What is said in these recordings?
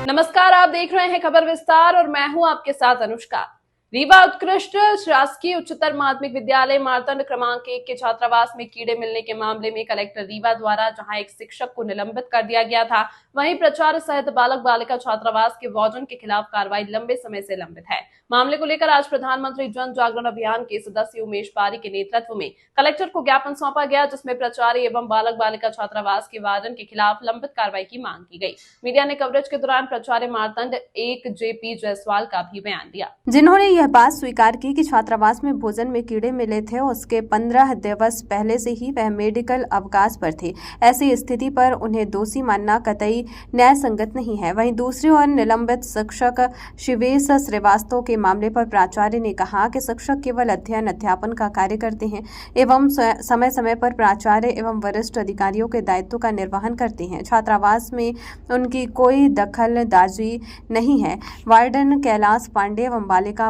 नमस्कार, आप देख रहे हैं खबर विस्तार और मैं हूं आपके साथ अनुष्का। रीवा उत्कृष्ट शासकीय उच्चतर माध्यमिक विद्यालय मारतंड क्रमांक 1 के छात्रावास में कीड़े मिलने के मामले में कलेक्टर रीवा द्वारा जहां एक शिक्षक को निलंबित कर दिया गया था, वहीं प्राचार्य सहित बालक बालिका छात्रावास के वार्डन के खिलाफ कार्रवाई लंबे समय से लंबित है। मामले को लेकर आज प्रधानमंत्री जन जागरण अभियान के सदस्य उमेश पारी के नेतृत्व में कलेक्टर को ज्ञापन सौंपा गया, जिसमें प्राचार्य एवं बालक बालिका छात्रावास के वार्डन के खिलाफ लंबित कार्रवाई की मांग की गई। मीडिया ने कवरेज के दौरान प्राचार्य मारतंड 1 JP जायसवाल का भी बयान दिया, जिन्होंने यह बात स्वीकार की कि छात्रावास में भोजन में कीड़े मिले थे। उसके 15 दिवस पहले से ही वह मेडिकल अवकाश पर थे। ऐसी स्थिति पर उन्हें दोषी मानना कतई न्याय संगत नहीं है। वहीं दूसरी ओर निलंबित शिक्षक शिवेश श्रीवास्तव के मामले पर प्राचार्य ने कहा कि शिक्षक केवल अध्ययन अध्यापन का कार्य करते हैं एवं समय समय पर प्राचार्य एवं वरिष्ठ अधिकारियों के दायित्व का निर्वहन करते हैं। छात्रावास में उनकी कोई दखलंदाजी नहीं है। वार्डन कैलाश पांडे एवं बालिका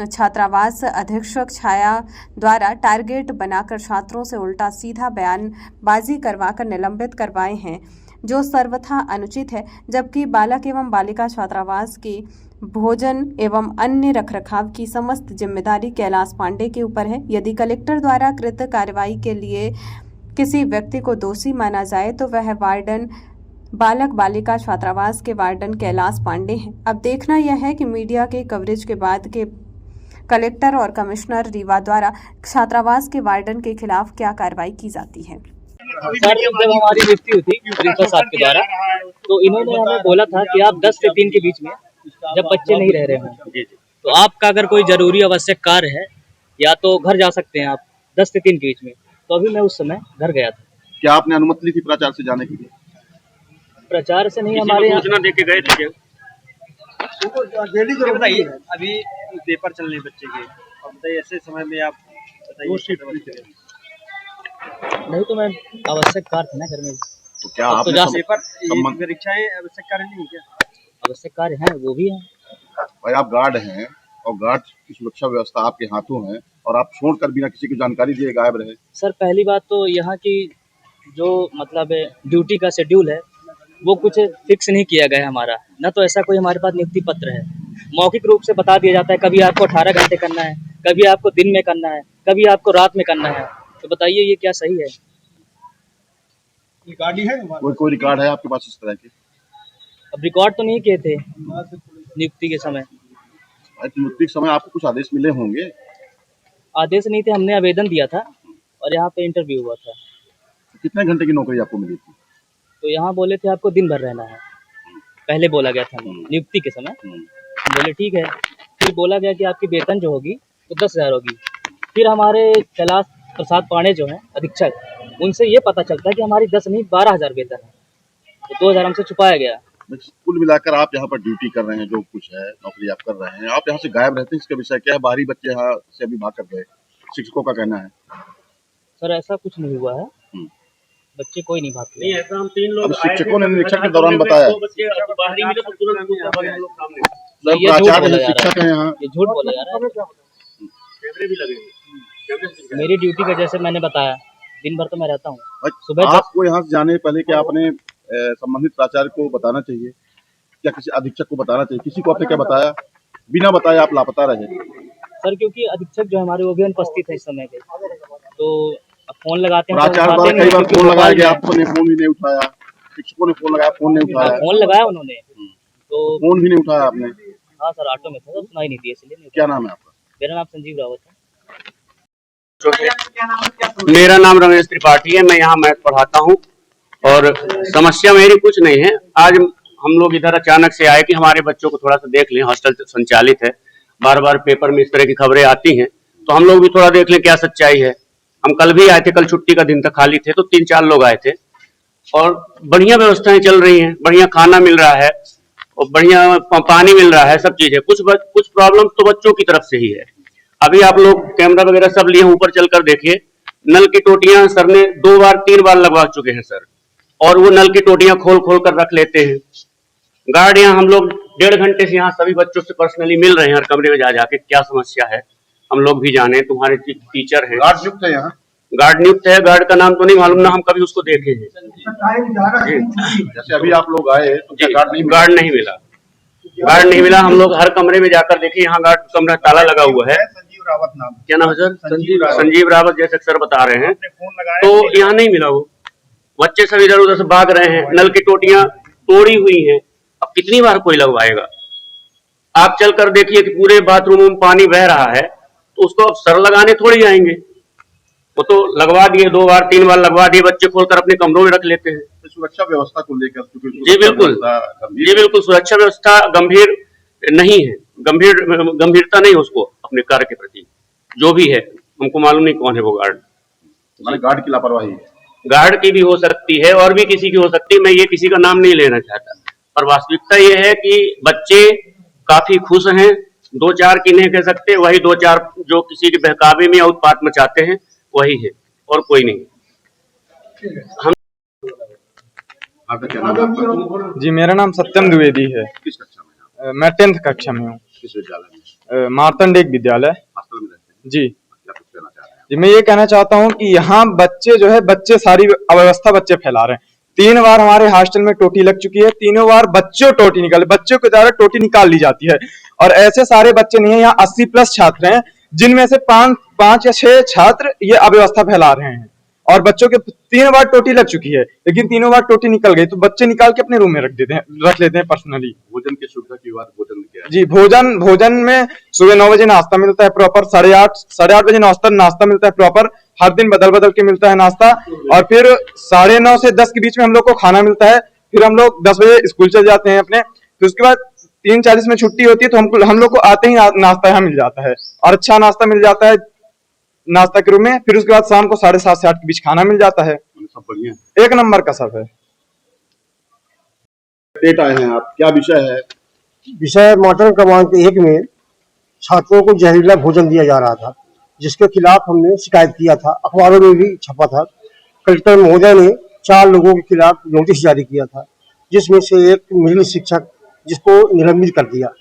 छात्रावास अधीक्षक छाया द्वारा टारगेट बनाकर छात्रों से उल्टा सीधा बयानबाजी करवाकर निलंबित करवाए हैं, जो सर्वथा अनुचित है। जबकि बालक एवं बालिका छात्रावास के भोजन एवं अन्य रखरखाव की समस्त जिम्मेदारी कैलाश पांडे के ऊपर है। यदि कलेक्टर द्वारा कृत कार्रवाई के लिए किसी व्यक्ति को दोषी माना जाए तो वह वार्डन बालक बालिका छात्रावास के वार्डन कैलाश पांडे हैं। अब देखना यह है कि मीडिया के कवरेज के बाद के कलेक्टर और कमिश्नर रीवा द्वारा छात्रावास के वार्डन के खिलाफ क्या कार्रवाई की जाती है। सर, जब हमारी नियुक्ति हुई थी प्रिंसिपल साहब के द्वारा, तो इन्होंने हमें बोला था कि आप 10 से 3 के बीच में, जब बच्चे नहीं रह रहे हैं, तो आपका अगर कोई जरूरी आवश्यक कार्य है या तो घर जा सकते हैं आप 10 से 3 के बीच में। तो अभी मैं उस समय घर गया था। क्या आपने अनुमति ली थी प्राचार्य से जाने के लिए? प्रचार से नहीं, हमारे यहाँ सूचना देके गए थे। बताइए, अभी पेपर चल रहे बच्चे के, अब बताइए ऐसे समय में आप बताइए। नहीं तो मैं आवश्यक कार्य था ना घर में। तो क्या अब आपने तो जा पेपर परीक्षाएं आवश्यक कार्य नहीं है क्या? आवश्यक कार्य है, वो भी है। भाई आप गार्ड हैं और गार्ड की सुरक्षा व्यवस्था आपके हाथों है और आप छोड़कर बिना किसी को जानकारी दिए गायब रहे। सर, पहली बात तो यहाँ की जो मतलब ड्यूटी का शेड्यूल है वो कुछ फिक्स नहीं किया गया है हमारा। ना तो ऐसा कोई हमारे पास नियुक्ति पत्र है। मौखिक रूप से बता दिया जाता है, कभी आपको 18 घंटे करना है, कभी आपको दिन में करना है, कभी आपको रात में करना है। तो बताइए ये क्या सही है? रिकॉर्ड है कोई रिकॉर्ड है आपके पास इस तरह के? अब रिकॉर्ड तो नहीं किए थे नियुक्ति के समय। नियुक्ति के समय आपको कुछ आदेश मिले होंगे? आदेश नहीं थे, हमने आवेदन दिया था और यहाँ पे इंटरव्यू हुआ था। कितने घंटे की नौकरी आपको मिली थी? तो यहाँ बोले थे आपको दिन भर रहना है, पहले बोला गया था नियुक्ति के समय। हम बोले ठीक है। फिर बोला गया कि आपकी वेतन जो होगी वो 10,000 होगी। फिर हमारे कैलाश प्रसाद पांडे जो हैं अधीक्षक, उनसे ये पता चलता है कि हमारी 10 नहीं 12,000 वेतन है। तो 2,000 हमसे छुपाया गया। कुल मिलाकर आप यहाँ पर ड्यूटी कर रहे हैं, जो कुछ है नौकरी आप कर रहे हैं, आप यहाँ से गायब रहते हैं, इसका विषय क्या है? बाहरी बच्चे यहाँ से अभी भाग कर गए, शिक्षकों का कहना है। सर, ऐसा कुछ नहीं हुआ है, बच्चे कोई नहीं भाग गए। ऐसा हम 3 लोग शिक्षकों ने निरीक्षण के दौरान बताया। बाहरी मिले तो तुरंत ये शिक्षक है यहाँ, ये झूठ बोला जा रहा है। कैमरे भी लगे। मेरी ड्यूटी का जैसे मैंने बताया, दिन भर तो मैं रहता हूँ। सुबह आपको यहाँ से जाने पहले क्या आपने संबंधित प्राचार्य को बताना चाहिए या किसी अधीक्षक को बताना चाहिए? किसी को आपने क्या बताया? बिना बताए आप लापता रहे। सर, क्योंकि अधीक्षक जो हमारे वो भी अनुपस्थित है इस समय पे, तो फोन लगाते हैं। प्राचार्य द्वारा कई बार फोन लगाया गया, आपने फोन भी नहीं उठाया, शिक्षकों ने फोन लगाया, फोन नहीं उठाया। फोन लगाया उन्होंने, तो फोन भी नहीं उठाया आपने? हाँ सर, ऑटो में था तो सुनाई नहीं दी, इसलिए। क्या नाम है आपका? मेरा नाम संजीव रावत है। मेरा नाम रमेश त्रिपाठी है, मैं यहाँ मैथ पढ़ाता हूँ। और समस्या मेरी कुछ नहीं है। आज हम लोग इधर अचानक से आए कि हमारे बच्चों को थोड़ा सा देख लें, हॉस्टल संचालित है, बार बार पेपर में इस तरह की खबरें आती हैं, तो हम लोग भी थोड़ा देख लें क्या सच्चाई है। हम कल भी आए थे, कल छुट्टी का दिन था, खाली थे, तो 3-4 लोग आए थे और बढ़िया व्यवस्थाएं चल रही हैं, बढ़िया खाना मिल रहा है और बढ़िया पानी मिल रहा है, सब चीज है। कुछ प्रॉब्लम तो बच्चों की तरफ से ही है। अभी आप लोग कैमरा वगैरह सब लिए, ऊपर चलकर देखिए, नल की टोटियां सर ने 2 बार 3 बार लगवा चुके हैं सर, और वो नल की टोटियां खोल खोल कर रख लेते हैं। गार्ड यहाँ हम लोग 1.5 घंटे से यहाँ सभी बच्चों से पर्सनली मिल रहे हैं, हर कमरे में जा जाके क्या समस्या है हम लोग भी जाने, तुम्हारे टीचर हैं। गार्ड नियुक्त है यहाँ? गार्ड नियुक्त है, गार्ड का नाम तो नहीं मालूम ना, हम कभी उसको देखे हैं। जैसे अभी आप लोग आए तो क्या गार्ड नहीं गार्ड नहीं मिला, गार्ड नहीं मिला। हम लोग हर कमरे में जाकर देखे, यहाँ गार्ड कमरा ताला लगा हुआ है। संजीव रावत नाम, क्या नाम है सर? संजीव रावत जैसे सर बता रहे हैं, फोन लगाया तो यहाँ नहीं मिला। वो बच्चे सब इधर उधर से भाग रहे हैं, नल की टोटियां तोड़ी हुई हैं। अब कितनी बार कोई लगवाएगा? आप चल कर देखिए कि पूरे बाथरूम में पानी बह रहा है, तो उसको अब सर लगाने थोड़ी जाएंगे। वो तो लगवा दिए, 2 बार 3 बार लगवा दिए, बच्चे खोलकर अपने कमरों में रख लेते हैं। तो सुरक्षा व्यवस्था को लेकर जी बिल्कुल सुरक्षा व्यवस्था गंभीर नहीं है, गंभीरता नहीं है उसको अपने कार्य के प्रति। जो भी है हमको मालूम नहीं कौन है वो गार्ड। गार्ड की लापरवाही है, गार्ड की भी हो सकती है और भी किसी की हो सकती है, मैं ये किसी का नाम नहीं लेना चाहता, पर वास्तविकता ये है कि बच्चे काफी खुश हैं। 2-4 की नहीं कह सकते, वही 2-4 जो किसी के बहकावे में या उत्पात मचाते हैं वही है, और कोई नहीं। हम आपका क्या नाम है आपका? जी मेरा नाम सत्यम द्विवेदी है। किस कक्षा में आप? मैं 10th कक्षा में हूँ। किस विद्यालय में? मार्तंड विद्यालय। हॉस्टल में रहते हैं? जी क्या कुछ कहना चाह रहे हैं? जी मैं ये कहना चाहता हूँ कि यहाँ बच्चे जो है, बच्चे सारी अव्यवस्था बच्चे फैला रहे हैं। 3 बार हमारे हॉस्टल में टोटी लग चुकी है, तीनों बार बच्चों टोटी निकाले, बच्चों के द्वारा टोटी निकाल ली जाती है। और ऐसे सारे बच्चे नहीं है, यहाँ 80+ छात्र हैं, जिनमें से 5 या 6 छात्र ये अव्यवस्था फैला रहे हैं। और बच्चों के 3 बार टोटी लग चुकी है, लेकिन तीनों बार टोटी निकल गई, तो बच्चे निकाल के अपने रूम में रख लेते हैं पर्सनली। भोजन की सुविधा की बात, भोजन में क्या है? जी भोजन में सुबह 9 बजे नाश्ता मिलता है प्रॉपर, 8:30 बजे नाश्ता मिलता है प्रॉपर। हर दिन बदल के मिलता है नाश्ता, और फिर 9:30 से 10 के बीच में हम लोग को खाना मिलता है। फिर हम लोग 10 बजे स्कूल चले जाते हैं अपने, फिर उसके बाद 3:40 में छुट्टी होती है, तो हम लोग को आते ही नाश्ता यहाँ मिल जाता है, और अच्छा नाश्ता मिल जाता है नाश्ता के रूम में। फिर उसके बाद शाम को 7:30 से 8 के बीच खाना मिल जाता है। सब बढ़िया, 1 नंबर का सब है। डेट आए हैं आप, क्या विषय है? विषय मॉडर्न क्रमांक 1 में छात्रों को जहरीला भोजन दिया जा रहा था, जिसके खिलाफ हमने शिकायत किया था, अखबारों में भी छपा था। कलेक्टर महोदय ने 4 लोगों के खिलाफ नोटिस जारी किया था, जिसमें से एक मिडिल शिक्षक, जिसको निलंबित कर दिया।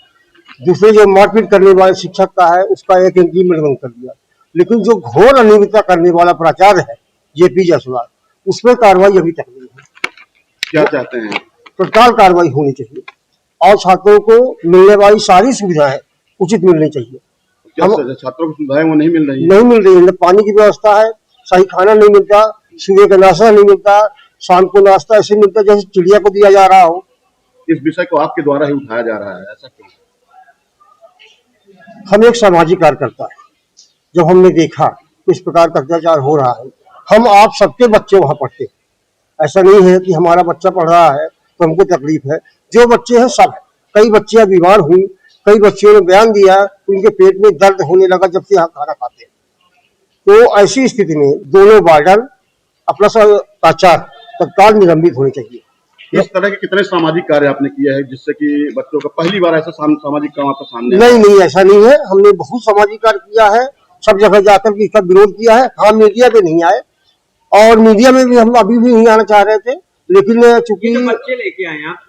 दूसरे जो मारपीट करने वाले शिक्षक का है, उसका 1 इंक्रीमेंट बंद कर दिया। लेकिन जो घोर अनियमितता करने वाला प्राचार्य है JP जायसवाल, उस पर कार्रवाई अभी तक नहीं है। क्या चाहते हैं? तत्काल कार्रवाई होनी चाहिए और छात्रों को मिलने वाली सारी सुविधाएं उचित मिलनी चाहिए। क्या छात्रों को सुविधाएं वो नहीं मिल रही? नहीं मिल रही है, न पानी की व्यवस्था है, सही खाना नहीं मिलता, सुबह का नाश्ता नहीं मिलता, शाम को नाश्ता ऐसे मिलता जैसे चिड़िया को दिया जा रहा हो। इस विषय को आपके द्वारा ही उठाया जा रहा है, ऐसा क्यों? हम एक सामाजिक कार्यकर्ता है, जब हमने देखा कि इस प्रकार का अत्याचार हो रहा है, हम आप सबके बच्चे वहां पढ़ते, ऐसा नहीं है कि हमारा बच्चा पढ़ रहा है तो हमको तकलीफ है। जो बच्चे हैं सब, कई बच्चियां बीमार हुई, कई बच्चियों ने बयान दिया उनके पेट में दर्द होने लगा जब से यहाँ खाना खाते हैं। तो ऐसी स्थिति में दोनों वार्डन अपना प्राचार्य तत्काल निलंबित होने चाहिए। इस तरह के कितने सामाजिक कार्य आपने किया है जिससे कि बच्चों का पहली बार ऐसा सामाजिक काम आपका सामने आया? नहीं, ऐसा नहीं है, हमने बहुत सामाजिक कार्य किया है, सब जगह जाकर के इसका विरोध किया है। हाँ, मीडिया पे नहीं आए, और मीडिया में भी हम अभी भी नहीं आना चाह रहे थे, लेकिन चूंकि बच्चे लेके आए आप,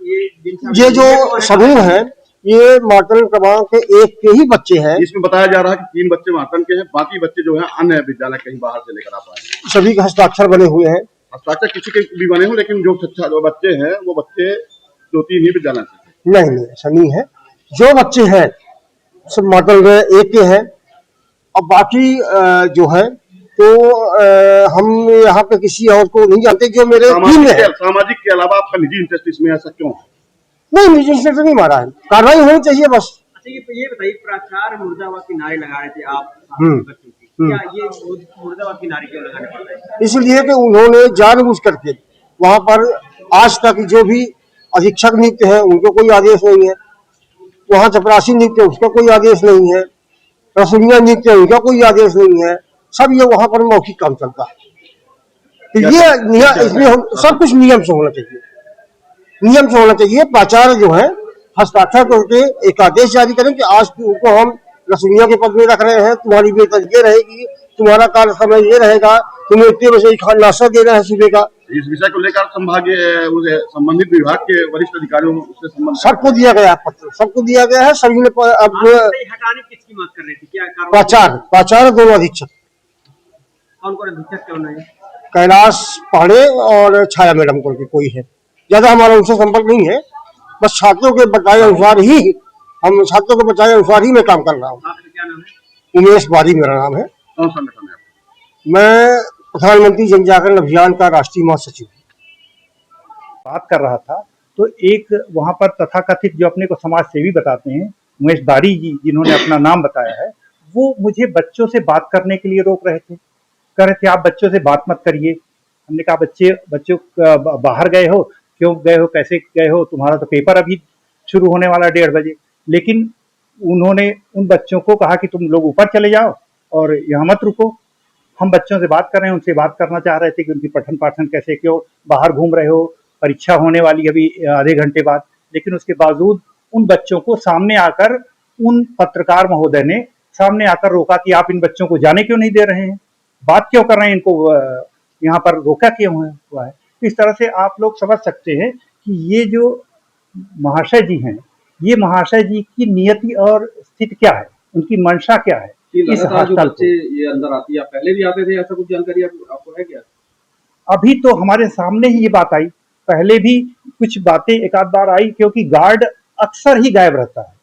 ये जो समूह है, ये मार्तंड क्रमांक 1 के ही बच्चे हैं। इसमें बताया जा रहा है कि 3 बच्चे मार्तंड के हैं, बाकी बच्चे जो हैं अन्य विद्यालय कहीं बाहर से लेकर आ पाए। सभी के हस्ताक्षर बने हुए हैं। हस्ताक्षर किसी के भी बने हो, लेकिन जो बच्चे हैं वो बच्चे 2-3 ही विद्यालय से। नहीं, ऐसा नहीं है, जो बच्चे हैं सब मार्तंड 1 के हैं, और बाकी जो है तो हम यहाँ पे किसी और को नहीं जानते। जो मेरे टीम में है, सामाजिक के अलावा आपका निजी इंटरेस्ट इसमें, ऐसा क्यों? नहीं, निजी इंटरेस्ट नहीं मारा है, कार्रवाई होनी चाहिए बस। अच्छा, ये बताइए, प्राचार्य मुर्दाबाद के नारे लगा रहे थे आप बच्चों की, क्या ये मुर्दाबाद के नारे क्यों लगाने पड़ रहे हैं? इसलिए कि उन्होंने जानबूझ करके वहां पर आज तक जो भी अधीक्षक नियुक्त है उनको कोई आदेश नहीं है, वहां चपरासी नियुक्त है उसका कोई आदेश नहीं है, रसोइया नियुक्त है उनका कोई आदेश नहीं है, सब ये वहां पर मौखिक काम चलता है। तो ये इसमें सब कुछ नियम से होना चाहिए, नियम से होना चाहिए। प्राचार्य जो है हस्ताक्षर करके एक आदेश जारी करें कि आज उनको हम रसोइया के पद में रख रहे हैं, तुम्हारी वेतन ये रहेगी, तुम्हारा कार्य समय ये रहेगा, तुम्हें इतने बजे नाश्ता देना है सुबह का। इस विषय को लेकर संभागीय संबंधित विभाग के वरिष्ठ अधिकारियों से संबंध सबको दिया गया है पत्र, सबको दिया गया है। सभी ने हटाने किसकी मांग कर रहे थे? क्या प्राचार्य दोनों अधीक्षक कौन कौन अधीक्षक कौन है? कैलाश पांडे और छाया मैडम करके कोई है। ज्यादा हमारा उनसे संपर्क नहीं है, बस छात्रों के बताए अनुसार ही मैं काम कर रहा हूँ। आपका क्या नाम है? उमेश बारी मेरा नाम है। कौन संगठन है? मैं प्रधानमंत्री जन जागरण अभियान का राष्ट्रीय महासचिव। बात कर रहा था तो एक वहां पर तथाकथित जो अपने को समाज सेवी बताते हैं, उमेश बारी जी, जिन्होंने अपना नाम बताया है, वो मुझे बच्चों से बात करने के लिए रोक रहे थे। कह रहे थे आप बच्चों से बात मत करिए। हमने कहा बच्चों बाहर गए हो, क्यों गए हो, कैसे गए हो, तुम्हारा तो पेपर अभी शुरू होने वाला 1:30 बजे। लेकिन उन्होंने उन बच्चों को कहा कि तुम लोग ऊपर चले जाओ और यहाँ मत रुको। हम बच्चों से बात कर रहे हैं, उनसे बात करना चाह रहे थे कि उनकी पठन पाठन कैसे, क्यों बाहर घूम रहे हो, परीक्षा होने वाली अभी आधे घंटे बाद। लेकिन उसके बावजूद उन बच्चों को सामने आकर उन पत्रकार महोदय ने सामने आकर रोका कि आप इन बच्चों को जाने क्यों नहीं दे रहे हैं, बात क्यों कर रहे हैं, इनको यहाँ पर रोका क्यों हुआ है। इस तरह से आप लोग समझ सकते हैं कि ये जो महाशय जी हैं, ये महाशय जी की नियति और स्थिति क्या है, उनकी मंशा क्या है। इस हॉस्टल को ये अंदर आती है, पहले भी आते थे, ऐसा कुछ जानकारी आपको है क्या? अभी तो हमारे सामने ही ये बात आई, पहले भी कुछ बातें एक आध बार आई, क्योंकि गार्ड अक्सर ही गायब रहता है।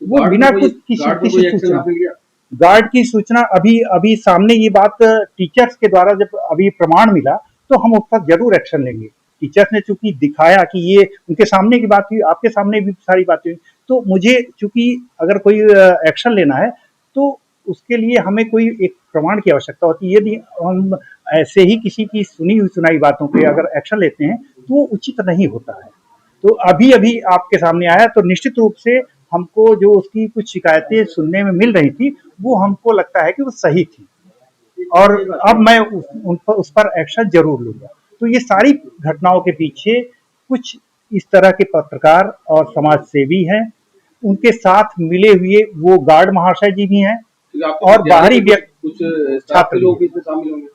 वो बिना कुछ किसी सूचना, गार्ड की सूचना अभी सामने ये बात टीचर्स के द्वारा जब अभी प्रमाण मिला तो हम उस पर जरूर एक्शन लेंगे। टीचर्स ने चूंकि दिखाया कि ये उनके सामने की बात हुई, आपके सामने भी सारी बातें हुई, तो मुझे चूंकि अगर कोई एक्शन लेना है तो उसके लिए हमें कोई एक प्रमाण की आवश्यकता होती है। यदि हम ऐसे ही किसी की सुनी हुई सुनाई बातों पे अगर एक्शन लेते हैं तो वो उचित नहीं होता है। तो अभी आपके सामने आया तो निश्चित रूप से हमको जो उसकी कुछ शिकायतें सुनने में मिल रही थी वो हमको लगता है कि वो सही थी, और अब मैं उस पर एक्शन जरूर लूंगा। तो ये सारी घटनाओं के पीछे कुछ इस तरह के पत्रकार और समाज सेवी हैं, उनके साथ मिले हुए वो गार्ड महाशय जी भी हैं और बाहरी व्यक्ति, कुछ छात्र लोग इसमें शामिल होंगे।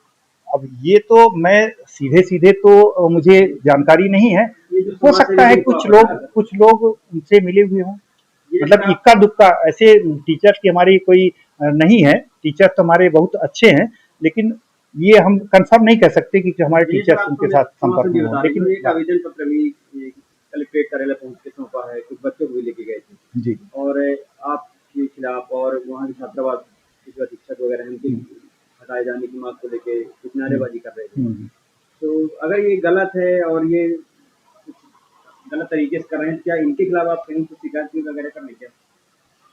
अब ये तो मैं सीधे तो मुझे जानकारी नहीं है, हो सकता है कुछ लोग उनसे मिले हुए हों, मतलब इक्का दुक्का। ऐसे टीचर्स की हमारी कोई नहीं है, टीचर्स तो हमारे बहुत अच्छे हैं, लेकिन ये हम कंफर्म नहीं कह सकते कि हमारे टीचर्स उनके साथ संपर्क में हो। लेकिन एक आवेदन पत्र भी कलेक्ट्रेट कार्यालय पहुंच के सौंपा है, कुछ बच्चों को भी लेके गए थे जी, और आपके खिलाफ और वहाँ के छात्रावास के जो अधीक्षक वगैरह हैं उनके हटाए जाने की मांग को लेके कुछ नारेबाजी कर रहे थे। तो अगर ये गलत है और ये गलत तरीके से कर रहे हैं, क्या इनके खिलाफ आप कहीं कुछ शिकायत वगैरह करने क्या?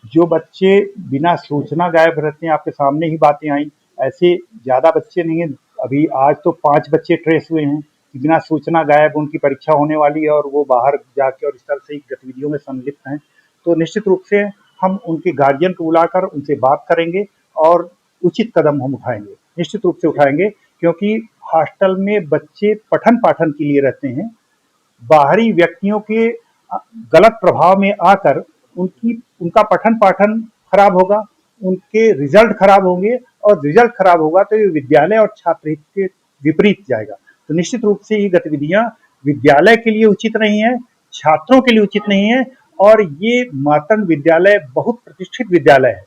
जो बच्चे बिना सूचना गायब रहते हैं, आपके सामने ही बातें आई, ऐसे ज्यादा बच्चे नहीं है। अभी आज तो 5 बच्चे ट्रेस हुए हैं बिना सूचना गायब, उनकी परीक्षा होने वाली है और वो बाहर जाके और इस तरह से गतिविधियों में संलिप्त हैं। तो निश्चित रूप से हम उनके गार्जियन को बुलाकर उनसे बात करेंगे और उचित कदम हम उठाएंगे, निश्चित रूप से उठाएंगे, क्योंकि हॉस्टल में बच्चे पठन पाठन के लिए रहते हैं। बाहरी व्यक्तियों के गलत प्रभाव में आकर उनका पठन पाठन खराब होगा, उनके रिजल्ट खराब होंगे, और रिजल्ट खराब होगा तो ये विद्यालय और छात्र हित के विपरीत जाएगा। तो निश्चित रूप से ये गतिविधियां विद्यालय के लिए उचित नहीं है, छात्रों के लिए उचित नहीं है, और ये मार्तंड विद्यालय बहुत प्रतिष्ठित विद्यालय है,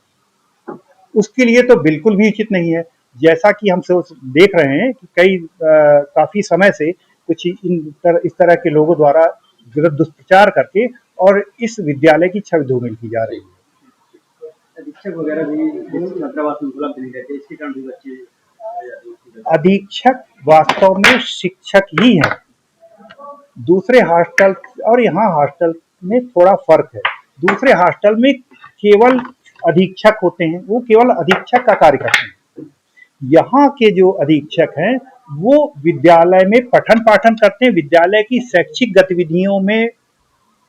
उसके लिए तो बिल्कुल भी उचित नहीं है। जैसा कि हम देख रहे हैं कि काफी समय से कुछ इस तरह के लोगों द्वारा दुष्प्रचार करके और इस विद्यालय की छवि धूमिल की जा रही है। अधीक्षक वगैरह भी छात्रावास में उपलब्ध नहीं रहते, इसके कारण भी बच्चे। अधीक्षक वास्तव में शिक्षक ही है। दूसरे हॉस्टल और यहाँ हॉस्टल में थोड़ा फर्क है। दूसरे हॉस्टल में केवल अधीक्षक होते हैं, वो केवल अधीक्षक का कार्य करते हैं। यहाँ के जो अधीक्षक हैं वो विद्यालय में पठन पाठन करते हैं, विद्यालय की शैक्षिक गतिविधियों में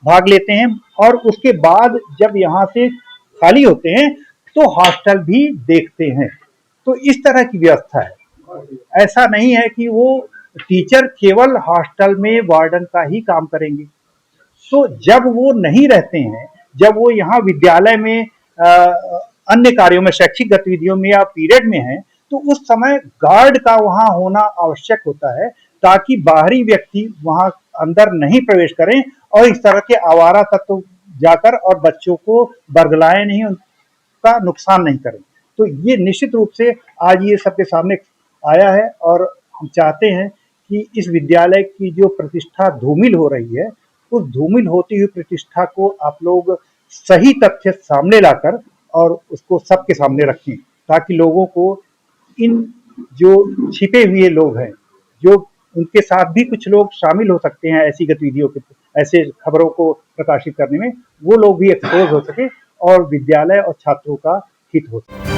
भाग लेते हैं, और उसके बाद जब यहाँ से खाली होते हैं तो हॉस्टल भी देखते हैं। तो इस तरह की व्यवस्था है, ऐसा नहीं है कि वो टीचर केवल हॉस्टल में वार्डन का ही काम करेंगे। तो जब वो नहीं रहते हैं, जब वो यहाँ विद्यालय में अन्य कार्यों में, शैक्षिक गतिविधियों में या पीरियड में हैं, तो उस समय गार्ड का वहाँ होना आवश्यक होता है, ताकि बाहरी व्यक्ति वहाँ अंदर नहीं प्रवेश करें और इस तरह के आवारा तत्व जाकर और बच्चों को बरगलाएं नहीं, उनका नुकसान नहीं करें। तो ये निश्चित रूप से आज ये सबके सामने आया है और हम चाहते हैं कि इस विद्यालय की जो प्रतिष्ठा धूमिल हो रही है, उस धूमिल होती हुई प्रतिष्ठा को आप लोग सही तथ्य सामने लाकर और उसको सबके सामने रखें, ताकि लोगों को इन जो छिपे हुए लोग हैं, जो उनके साथ भी कुछ लोग शामिल हो सकते हैं ऐसी गतिविधियों के, ऐसे खबरों को प्रकाशित करने में, वो लोग भी एक्सपोज हो सके और विद्यालय और छात्रों का हित हो सके।